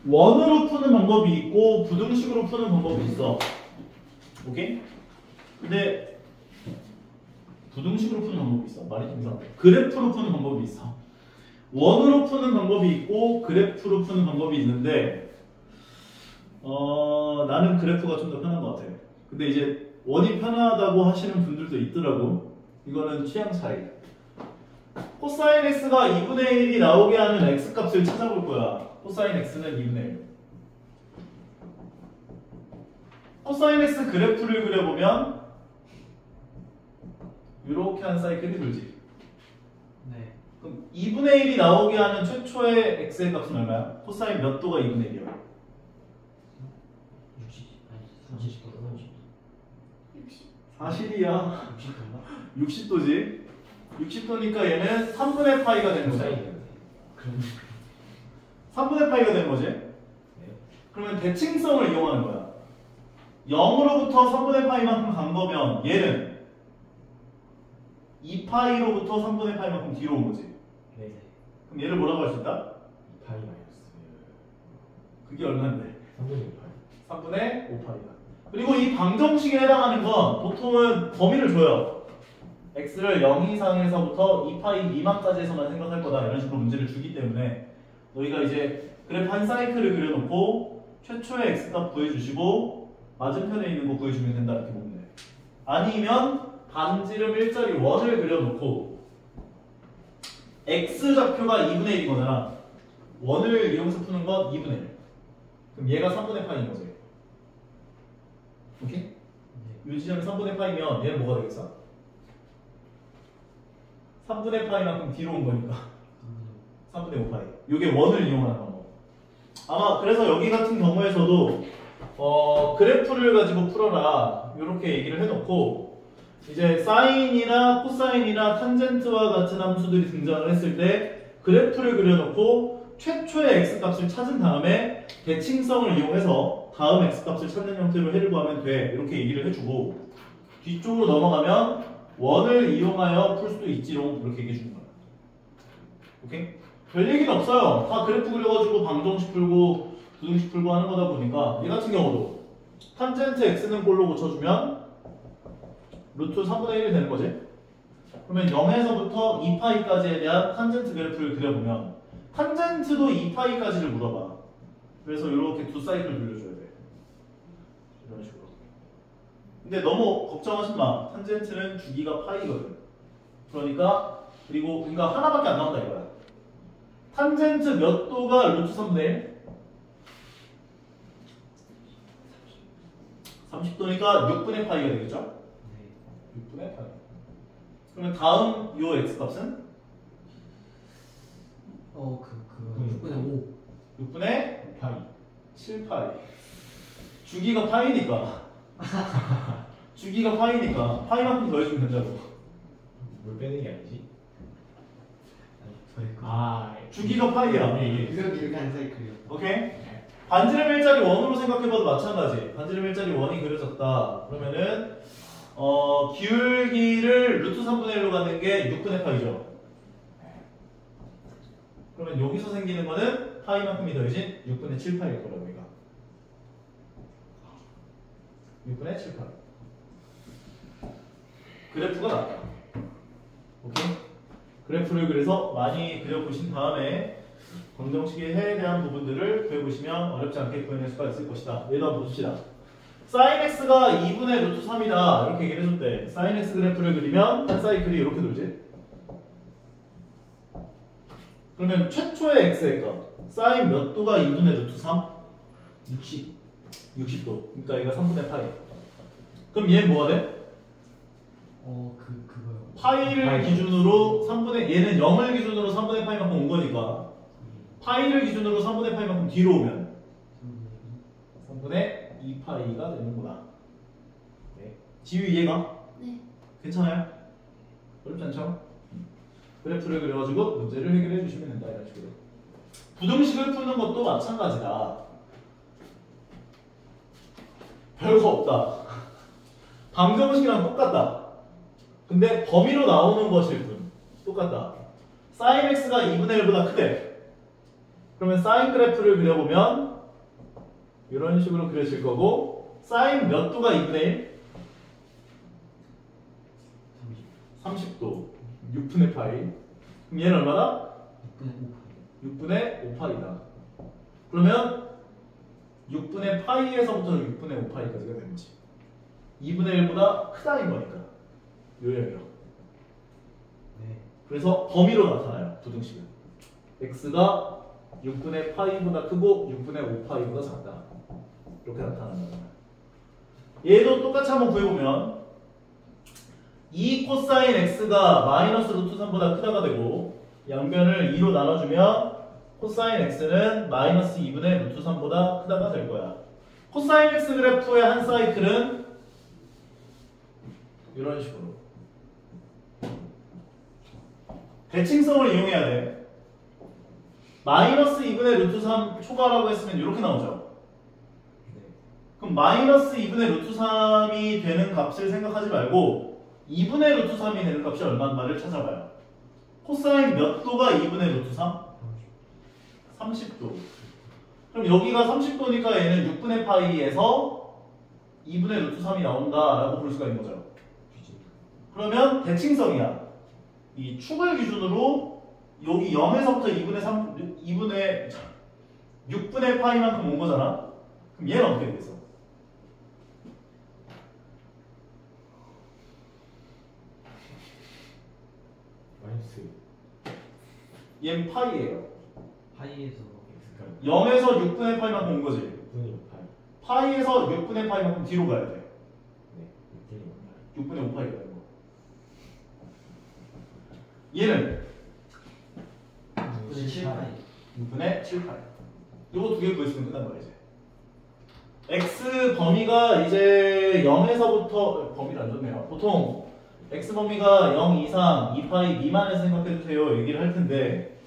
원으로 푸는 방법이 있고 부등식으로 푸는 방법이 있어. 오케이? 근데 부등식으로 푸는 방법이 있어. 말이 좀 이상해. 그래프로 푸는 방법이 있어. 원으로 푸는 방법이 있고 그래프로 푸는 방법이 있는데 나는 그래프가 좀 더 편한 것 같아. 근데 이제 원이 편하다고 하시는 분들도 있더라고. 이거는 취향 차이. 코사인 x가 2분의 1이 나오게 하는 x값을 찾아볼 거야. 코사인 x는 2분의 1. 코사인 x 그래프를 그려보면 이렇게 한 사이클이 돌지. 네. 그럼 2분의 1이 나오게 하는 최초의 x의 값은 얼마야? 코사인 몇 도가 2분의 1이야? 60, 아니 30도다 30도. 40이야. 60도인가? 60도지. 60도니까 얘는 3분의 파이가 되는 거지. 그럼 3분의 파이가 되는 거지. 네. 그러면 대칭성을 이용하는 거야. 0으로부터 3분의 파이만큼 간 거면 얘는 2파이로부터 3분의 파이만큼 뒤로 온 거지. 네. 그럼 얘를 뭐라고 할 수 있다? 2파이 마이너스 그게 얼마인데? 3분의 5파이. 3분의 5파이다. 그리고 이 방정식에 해당하는 건 보통은 범위를 줘요. x를 0 이상에서부터 2파이 미만까지에서만 생각할 거다. 이런 식으로 문제를 주기 때문에 너희가 이제 그래프 한 사이클을 그려놓고 최초의 x값 구해주시고 맞은편에 있는 거 구해주면 된다. 이렇게 보면 돼. 아니면 반지름 일자리 원을 그려놓고 x좌표가 2분의 1이거나 원을 이용해서 푸는 건 2분의 1. 그럼 얘가 3분의 파이인 거지. 오케이? 네. 이 지점이 3분의 파이면 얘는 뭐가 되겠어? 3분의 파이만큼 뒤로 온 거니까 3분의 5파이. 이게 원을 이용하는 방법. 아마 그래서 여기 같은 경우에서도 그래프를 가지고 풀어라 이렇게 얘기를 해놓고 이제 사인이나 코사인이나 탄젠트와 같은 함수들이 등장을 했을 때 그래프를 그려놓고 최초의 x값을 찾은 다음에 대칭성을 이용해서 다음 x값을 찾는 형태로 해를 구하면 돼. 이렇게 얘기를 해주고 뒤쪽으로 넘어가면 원을 이용하여 풀 수도 있지롱. 이렇게 얘기해 주는 거야. 오케이? 별 얘기는 없어요. 다 그래프 그려가지고 방정식 풀고 부등식 풀고 하는 거다 보니까 얘 같은 경우도 탄젠트 x는 꼴로 고쳐주면 루트 3분의 1이 되는 거지. 그러면 0에서부터 2파이까지에 대한 탄젠트 그래프를 그려보면 탄젠트도 2파이까지를 물어봐. 그래서 이렇게 두 사이클 돌려줘야 돼. 이런 식으로. 근데 너무 걱정하지 마. 탄젠트는 주기가 파이거든. 그러니까 하나밖에 안 나온다 이거야. 탄젠트 몇 도가 루트 3분의 1? 30도니까 6분의 파이가 되겠죠? 네. 6분의 파이. 그러면 다음 요 x값은? 그거 6분의 5. 6분의 파이. 7파이. 주기가 파이니까. 주기가 파이니까 파이만큼 더해주면 된다고. 뭘 빼는 게 아니지? 주기가 파이야. 이렇게 한 사이클이요. 오케이? 반지름 일자리 원으로 생각해봐도 마찬가지. 반지름 일자리 원이 그려졌다. 그러면은 기울기를 루트 3분의 1로 갖는 게 6분의 파이죠. 그러면 여기서 생기는 거는 파이만큼이 더해진 6분의 7파이일 거라고 우리가. 6분의 7파이. 그래프가 나왔다. 오케이? 그래프를 그래서 많이 그려보신 다음에 방정식의 해에 대한 부분들을 구해보시면 어렵지 않게 구해낼 수가 있을 것이다. 예를 들어 봅시다. sin x가 2분의 루트 3이다. 이렇게 얘기를 해줬대. sin x 그래프를 그리면 한 사이클이 이렇게 돌지. 그러면 최초의 x의 값. sin 몇 도가 2분의 루트 3? 60도. 그러니까 얘가 3분의 파이. 그럼 얘는 뭐가 돼? 그거요. 파이를 기준으로 3분의 얘는 0을 기준으로 3분의 파이만큼 온 거니까 파이를 기준으로 3분의 파이만큼 뒤로 오면 3분의 2파이가 되는구나. 네. 지휘 이해가? 네. 괜찮아요? 어렵지 않죠? 그래프를 그려가지고 문제를 해결해 주시면 된다. 이런 식으로. 부등식을 푸는 것도 마찬가지다. 별거 없다. 방정식이랑 똑같다. 근데 범위로 나오는 것일 뿐. 똑같다. sin x가 2분의 1보다 크대. 그러면 사인 그래프를 그려보면 이런 식으로 그려질 거고 사인 몇 도가 2분의 1? 30도 6분의 파이. 그럼 얘는 얼마다? 6분의 5파이다. 그러면 6분의 파이에서부터 6분의 5파이까지가 되는 거지. 2분의 1보다 크다인 거니까. 요요요. 네. 그래서 범위로 나타나요. 부등식은. x가 6분의 파이보다 크고 6분의 5파이보다 작다. 이렇게 나타난다. 얘도 똑같이 한번 구해보면 2 코사인 x가 마이너스 루트 3보다 크다가 되고 양변을 2로 나눠주면 코사인 x는 마이너스 2분의 루트 3보다 크다가 될 거야. 코사인 x 그래프의 한 사이클은 이런 식으로 대칭성을 이용해야 돼. 마이너스 2분의 루트 3 초과라고 했으면 이렇게 나오죠. 그럼 마이너스 2분의 루트 3이 되는 값을 생각하지 말고 2분의 루트 3이 되는 값이 얼마인가를 찾아봐요. 코사인 몇 도가 2분의 루트 3? 30도. 그럼 여기가 30도니까 얘는 6분의 파이에서 2분의 루트 3이 나온다라고 볼 수가 있는 거죠. 그러면 대칭성이야. 이 축을 기준으로 여기 0에서부터 6분의 파이만큼 온 거잖아. 그럼 얘는 어떻게 되겠어? 마이너스 얘는 파이예요. 파이에서 x가 0에서 6분의 파이만큼 온 거지. 6분의 5파이. 파이에서 6분의 파이만큼 뒤로 가야 돼. 네. 6분의 5파이가 되는 거. 얘는 6분의 7파이. 6분의 7파이. 요거 두 개 구했으면 끝난 거야 이제. x 범위가 이제 0에서부터 범위를 안 줬네요. 보통 x 범위가 0 이상 2파이 미만을 생각해주세요 얘기를 할 텐데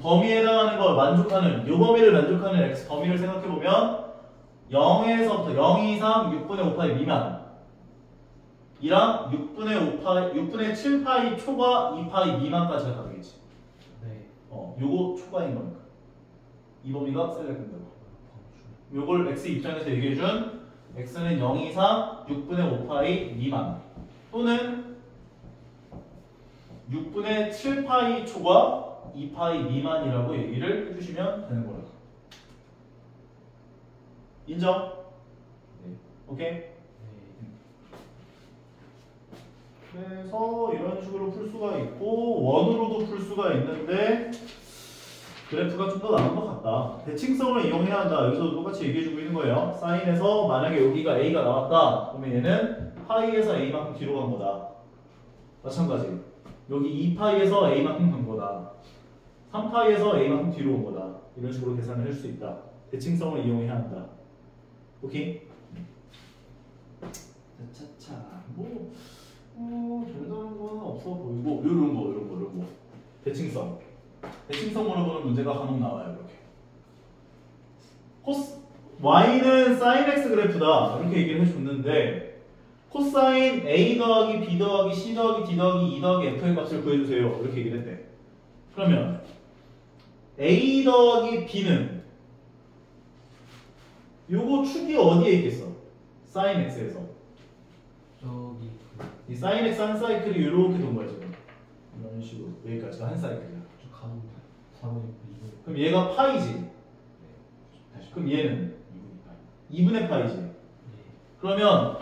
범위에 해당하는 걸 만족하는 요 범위를 만족하는 x 범위를 생각해보면 0에서부터 0 이상 6분의 5파이 미만 이랑 6분의 7파이 초과 2파이 미만까지가 다 되겠지. 네. 요거 초과인 거니까 이 범위가 셀렉된다고. 요걸 x 입장에서 얘기해준 x는 0 이상 6분의 5파이 미만 또는 6분의 7파이 초과 2파이 미만이라고 얘기를 해주시면 되는 거예요. 인정? 네. 오케이? 네. 그래서 이런 식으로 풀 수가 있고 원으로도 풀 수가 있는데 그래프가 좀 더 나은 것 같다. 대칭성을 이용해야 한다. 여기서도 똑같이 얘기해주고 있는 거예요. 사인에서 만약에 여기가 A가 나왔다. 그러면 얘는 파이에서 A만큼 뒤로 간 거다. 마찬가지. 여기 2파이에서 A만큼 간 거다. 3파이에서 A만큼 뒤로 온 거다. 이런 식으로 계산을 할 수 있다. 대칭성을 이용해야 한다. 오케이? 차차차. 별다른 거는 없어 보이고 이런 거. 대칭성. 대칭성 물어보는 문제가 간혹 나와요. 이렇게. y는 sin x 그래프다. 이렇게 얘기를 해줬는데 코사인 a 더하기 b 더하기 c 더하기 d 더하기 e 더하기 f의 값을 구해주세요. 이렇게 얘기를 했대. 그러면 a 더하기 b는 요거 축이 어디에 있겠어? sin x에서. 저기 이 sin x 한 사이클이 이렇게 돈 거야 지금. 이런 식으로 여기까지가 한 사이클이야. 저 가는 4분의 2분의 그럼 얘가 파이지. 다시 그럼 얘는 2분의 2분의 파이지. 네. 그러면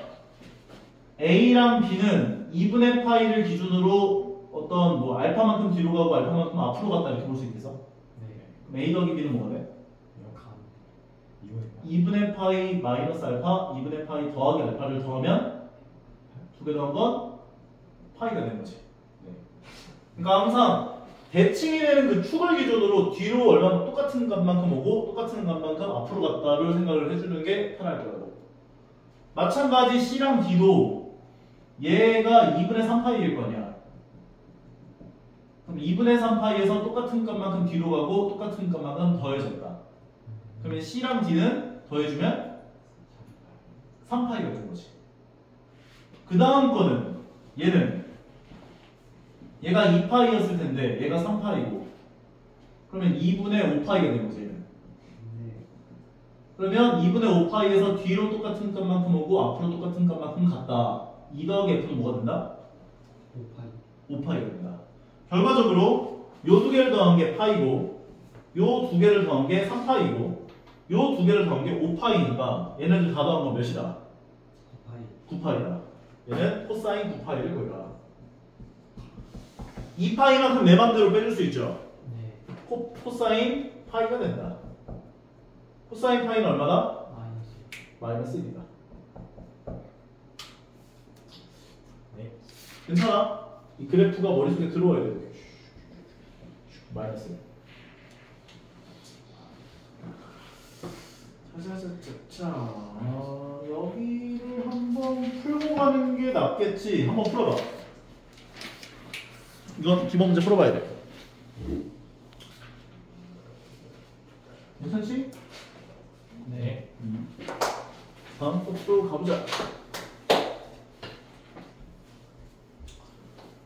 a랑 b는 2분의 파이를 기준으로 어떤 뭐 알파만큼 뒤로 가고 알파만큼 앞으로 갔다 이렇게 볼 수 있겠어? 네. 그럼 a 더하기 b는 뭐가 돼? 이런 가는 2분의 파이 마이너스 알파, 2분의 파이 더하기 알파를 더하면 두 개 더한 건 파이가 되는 거지. 네. 그러니까 항상 대칭이 되는 그 축을 기준으로 뒤로 얼마나 똑같은 값만큼 오고 똑같은 값만큼 앞으로 갔다를 생각을 해주는 게 편할 거라고. 마찬가지 C랑 D도 얘가 2분의 3파이일 거 아니야. 그럼 2분의 3파이에서 똑같은 값만큼 뒤로 가고 똑같은 값만큼 더해졌다. 그러면 C랑 D는 더해주면 3파이가 되는 거지. 그 다음 거는 얘는 얘가 2파이였을 텐데 얘가 3파이고 그러면 2분의 5파이가 되는 거지. 네. 그러면 2분의 5파이에서 뒤로 똑같은 값만큼 오고 앞으로 똑같은 값만큼 갔다. 2 더하기 F는 뭐가 된다? 5파이. 5파이가 된다. 결과적으로 요 두 개를 더한 게 파이고 요 두 개를 더한 게 3파이고 요 두 개를 더한 게 5파이니까 얘네들 다 더한 건 몇이다? 5파이. 9파이다. 얘는 코사인 9파이를 구해라. 2파이만큼 내 맘대로 빼줄 수 있죠? 네. 코사인 파이가 된다. 코사인 파이는 얼마다? 마이너스. 마이너스 1이다. 네. 괜찮아. 이 그래프가 머릿속에 들어와야 돼. 이렇게. 마이너스 1. 자자자자. 여기를 한번 풀고 가는 게 낫겠지. 한번 풀어봐. 이건 기본 문제 풀어봐야 돼. 괜찮지? 네. 다음 것도 가보자.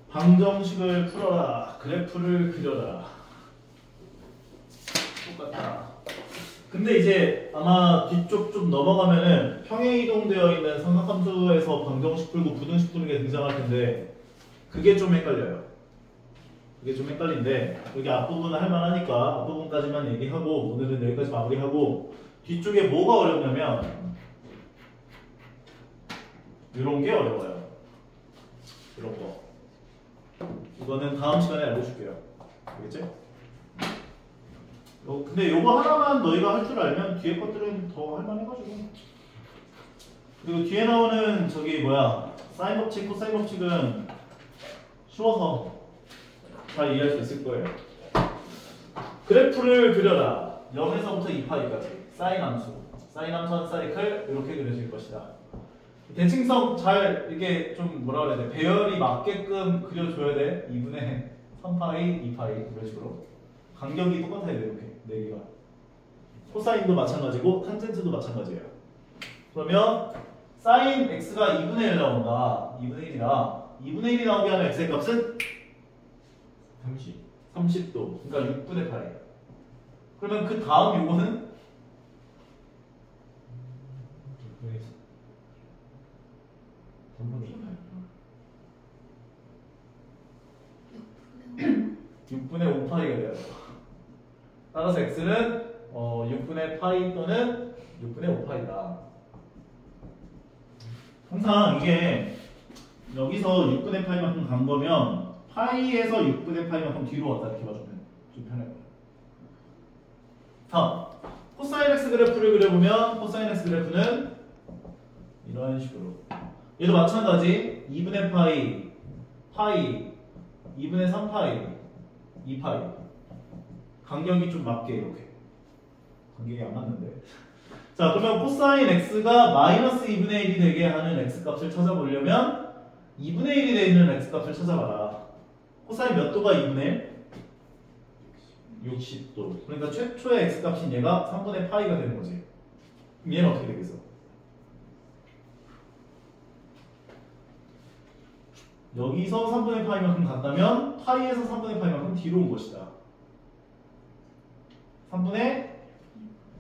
방정식을 풀어라. 그래프를 그려라. 똑같다. 근데 이제 아마 뒤쪽 좀 넘어가면은 평행 이동되어 있는 삼각함수에서 방정식 풀고 부등식 푸는 게 등장할 텐데 그게 좀 헷갈려요. 그게 좀 헷갈린데 여기 앞부분은 할만하니까 앞부분까지만 얘기하고 오늘은 여기까지 마무리하고 뒤쪽에 뭐가 어렵냐면 이런 게 어려워요. 이런 거. 이거는 다음 시간에 알려줄게요. 알겠지? 근데 요거 하나만 너희가 할 줄 알면 뒤에 것들은 더 할만해가지고. 그리고 뒤에 나오는 저기 뭐야 사인 법칙, 코사인 법칙은 쉬워서 잘 이해할 수 있을 거예요. 그래프를 그려라. 0에서부터 2파이까지 사인 함수, 사인 함수 한 사이클 이렇게 그려질 것이다. 대칭성 잘 이게 좀 뭐라 그래야 돼? 배열이 맞게끔 그려줘야 돼. 2분의 3파이, 2파이 이런 식으로. 간격이 똑같아야 돼. 이렇게 4개가. 코사인도 마찬가지고 탄젠트도 마찬가지예요. 그러면 사인 x가 2분의 1 나온다. 2분의 1이라 2분의 1이 나오게 하는 x의 값은 30도. 그러니까 6분의 8. 그러면 그 다음 요거는 6분의 5파이가 돼요. 따라서 x는 6분의 파이 또는 6분의 5파이다. 항상 이게 여기서 6분의 파이만큼 간 거면 파이에서 6분의 파이만큼 뒤로 왔다 이렇게 봐주면 좀 편해요. 다음 코사인 x 그래프를 그려보면 코사인 x 그래프는 이런 식으로 얘도 마찬가지 2분의 파이, 파이, 2분의 3파이, 2파이 간격이 좀 맞게 이렇게 간격이 안 맞는데 자 그러면 코사인 x가 마이너스 2분의 1이 되게 하는 x값을 찾아보려면 2분의 1이 되어 있는 x값을 찾아봐라. 코사인 몇 도가 2분의 1? 60도. 그러니까 최초의 x값인 얘가 3분의 파이가 되는 거지. 그럼 얘는 어떻게 되겠어? 여기서 3분의 파이만큼 갔다면 파이에서 3분의 파이만큼 뒤로 온 것이다. 3분의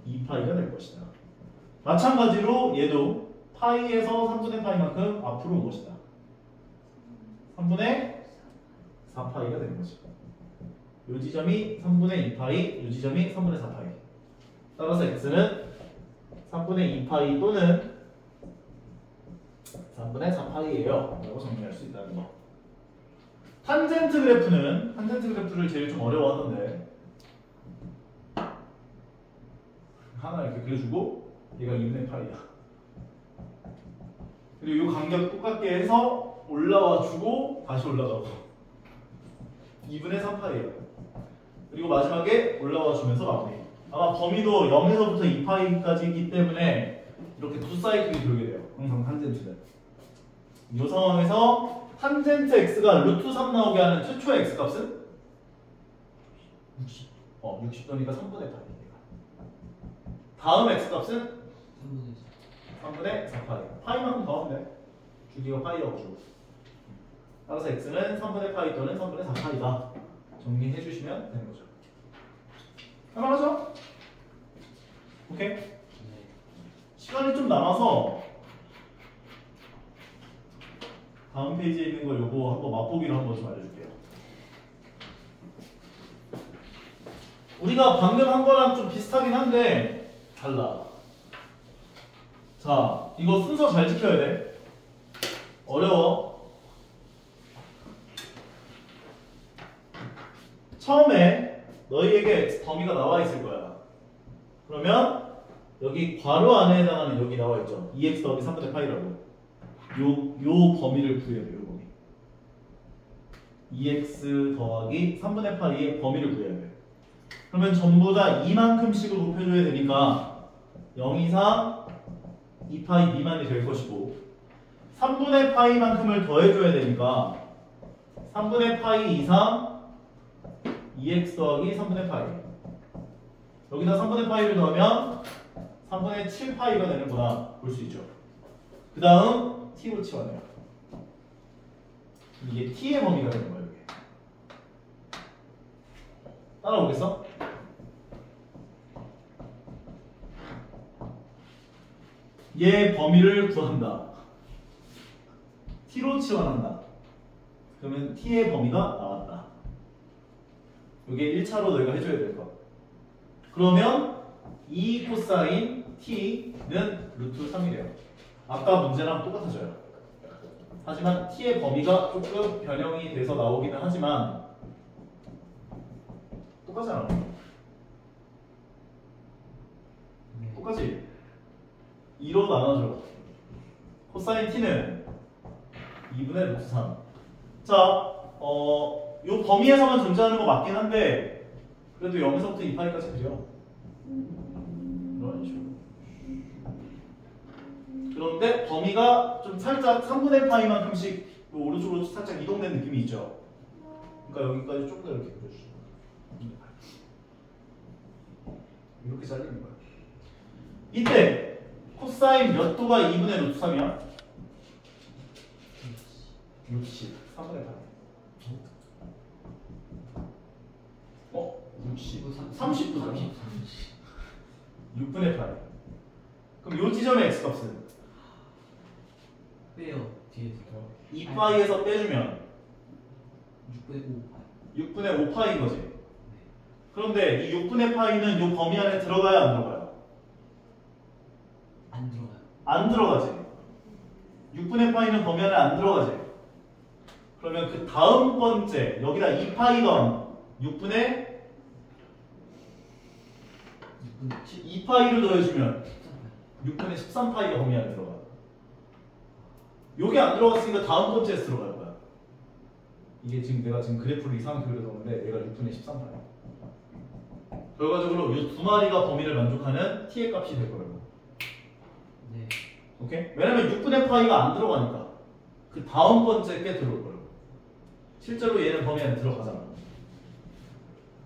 2파이가 될 것이다. 마찬가지로 얘도 파이에서 3분의 파이만큼 앞으로 온 것이다. 3분의 4파이가 되는 것이다. 요 지점이 3분의 2파이, 요 지점이 3분의 4파이. 따라서 x는 3분의 2파이 또는 3분의 4파이예요. 라고 정리할 수 있다는 거. 탄젠트 그래프는 탄젠트 그래프를 제일 좀 어려워하던데 하나 이렇게 그려주고 얘가 2분의 파이야. 그리고 이 간격 똑같게 해서 올라와 주고 다시 올라가고 2분의 3파이예요. 그리고 마지막에 올라와 주면서 마무리. 아마 범위도 0에서부터 2파이까지이기 때문에 이렇게 두 사이클이 돌게 돼요. 항상 탄젠트는. 이 상황에서 탄젠트 x가 루트 3 나오게 하는 최초의 x값은 60도니까 3분의 8. 다음 x값은 3분의 4파이. 파이만큼 더하면 돼. 주기가 파이여가지고. 따라서 x는 3분의 파이 또는 3분의 4파이다. 정리해 주시면 되는 거죠. 할만하죠? 오케이? 네. 시간이 좀 남아서 다음 페이지에 있는 거 요거 한번 맛보기로 한번 좀 알려줄게요. 우리가 방금 한 거랑 좀 비슷하긴 한데 달라. 자, 이거 순서 잘 지켜야 돼. 어려워. 처음에 너희에게 범위가 나와 있을 거야. 그러면 여기 괄호 안에 해당하는 여기 나와 있죠. 2x 더하기 3분의 파이라고. 요 범위를 구해야 돼. 요 범위. 2x 더하기 3분의 파이의 범위를 구해야 돼. 그러면 전부 다 이만큼씩을 곱해줘야 되니까 0 이상 2파이 미만이 될 것이고 3분의 파이만큼을 더해줘야 되니까 3분의 파이 이상 2x 더하기 3분의 파이. 여기다 3분의 파이를 넣으면 3분의 7파이가 되는구나 볼 수 있죠. 그 다음 t로 치환해요. 이게 t의 범위가 되는 거예요. 이게. 따라오겠어? 얘 범위를 구한다. t로 치환한다. 그러면 t의 범위가 나왔다. 이게 1차로 너희가 해줘야 될 것. 그러면 2 코사인 t는 루트 3이래요. 아까 문제랑 똑같아져요. 하지만 t의 범위가 조금 변형이 돼서 나오기는 하지만 똑같잖아. 똑같지? 2로 나눠줘. 코사인 t는 2분의 루트 3. 자, 요 범위에서만 존재하는 거 맞긴 한데 그래도 0에서부터 2파이까지 그려. 이런 식으로. 그런데 범위가 좀 살짝 3분의 파이만큼씩 오른쪽으로 살짝 이동된 느낌이 있죠. 그러니까 여기까지 좀 더 이렇게 그려주죠. 이렇게 잘리는 거야. 이때 코사인 몇 도가 2분의 루트 3이야? 60. 3분의 8. 60. 30도잖아. 6분의 8. 그럼 요 지점의 x값은? 빼요. 뒤에서. 2파이에서 빼주면 6분의 5파이. 6분의 5파이인 거지. 그런데 이 6분의 파이는 요 범위 안에 들어가요, 안 들어가요? 안 들어가요. 안 들어가지. 6분의 파이는 범위 안에 안 들어가지. 그러면 그 다음 번째 여기다 2파이던 6분의 2파이를 더해주면 6분의 13파이가 범위 안에 들어가. 요게 안 들어갔으니까 다음 번째에서 들어갈 거야. 이게 지금 내가 지금 그래프를 이상하게 그려뒀는데 얘가 6분의 13파이. 결과적으로 이 두 마리가 범위를 만족하는 t의 값이 될 거라고. 네. 오케이? 왜냐면 6분의 파이가 안 들어가니까 그 다음 번째 게 들어올 거라고. 실제로 얘는 범위 안에 들어가잖아.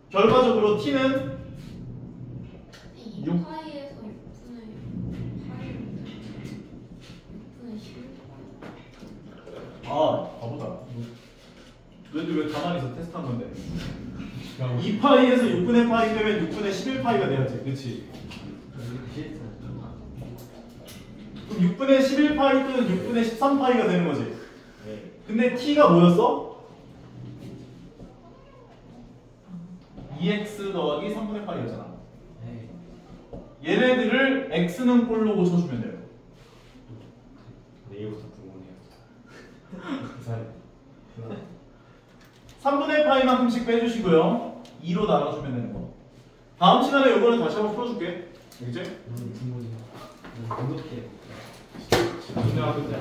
결과적으로 t는 2파이에서 6분의 파이인데 6분의 11파이. 아, 바보다. 너희들 왜 가만히 있어? 테스트한 건데. 2파이에서 6분의 파이 되면 6분의 11파이가 돼야지. 그치? 그럼 6분의 11파이든 6분의 13파이가 되는 거지. 근데 t가 뭐였어? 2x 더하기 3분의 파이였잖아. 네. 얘네들을 x는 꼴로 고쳐주면 돼요. 내일부터 궁금해요. 3분의 파이만큼씩 빼주시고요. 2로 나눠주면 되는 거. 다음 시간에 요거는 다시 한번 풀어줄게. 알겠지? 너무 궁금해요. 너무 궁금해요. 중요하겠다.